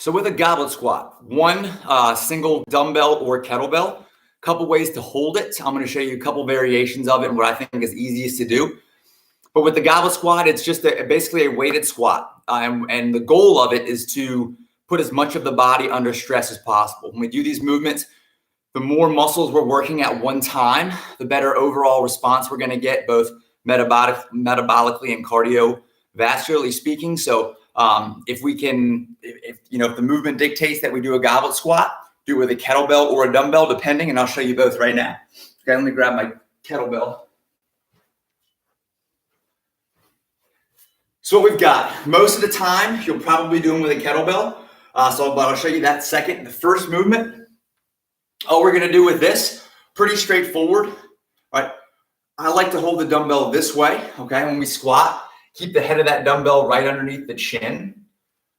So with a goblet squat, one single dumbbell or kettlebell, couple ways to hold it. I'm going to show you a couple variations of it and what I think is easiest to do. But with the goblet squat, it's just basically a weighted squat. And the goal of it is to put as much of the body under stress as possible. When we do these movements, the more muscles we're working at one time, the better overall response we're going to get, both metabolically and cardiovascularly speaking. So if the movement dictates that we do a goblet squat, do it with a kettlebell or a dumbbell, depending, and I'll show you both right now. Okay, let me grab my kettlebell. So what we've got, most of the time, you'll probably be doing with a kettlebell. But I'll show you that second. The first movement, all we're gonna do with this, pretty straightforward, right? I like to hold the dumbbell this way, okay? When we squat, keep the head of that dumbbell right underneath the chin,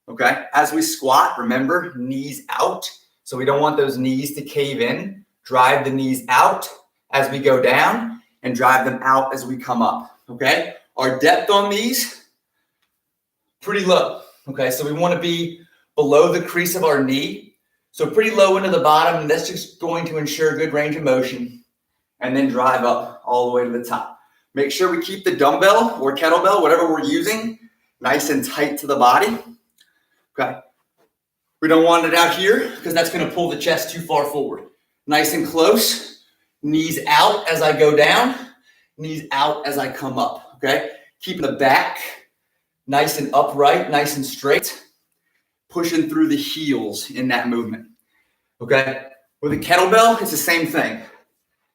okay? As we squat, remember, knees out. So we don't want those knees to cave in. Drive the knees out as we go down and drive them out as we come up, okay? Our depth on these, pretty low, okay? So we wanna be below the crease of our knee. So pretty low into the bottom, and that's just going to ensure good range of motion. And then drive up all the way to the top. Make sure we keep the dumbbell or kettlebell, whatever we're using, nice and tight to the body, okay? We don't want it out here because that's gonna pull the chest too far forward. Nice and close, knees out as I go down, knees out as I come up, okay? Keeping the back nice and upright, nice and straight, pushing through the heels in that movement, okay? With a kettlebell, it's the same thing.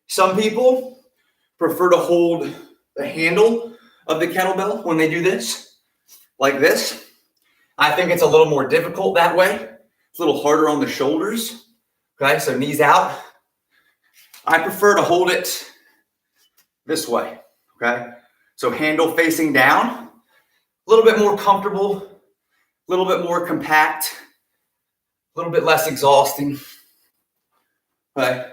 Some people prefer to hold the handle of the kettlebell when they do this, like this. I think it's a little more difficult that way. It's a little harder on the shoulders, okay? So knees out. I prefer to hold it this way, okay? So handle facing down. A little bit more comfortable, a little bit more compact, a little bit less exhausting. Okay.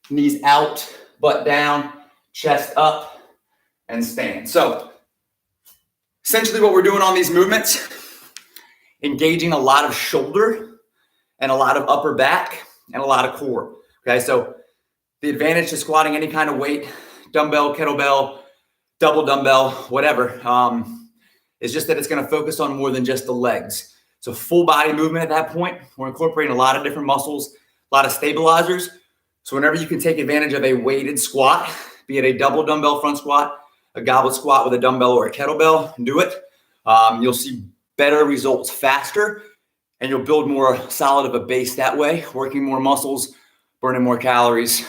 Knees out, butt down, chest up, and stand. So essentially what we're doing on these movements, engaging a lot of shoulder and a lot of upper back and a lot of core. Okay, so the advantage to squatting any kind of weight, dumbbell, kettlebell, double dumbbell, whatever, it's just that it's going to focus on more than just the legs. So full body movement at that point. We're incorporating a lot of different muscles, a lot of stabilizers. So whenever you can take advantage of a weighted squat, be it a double dumbbell front squat, a goblet squat with a dumbbell or a kettlebell, do it. You'll see better results faster, and you'll build more solid of a base that way, working more muscles, burning more calories.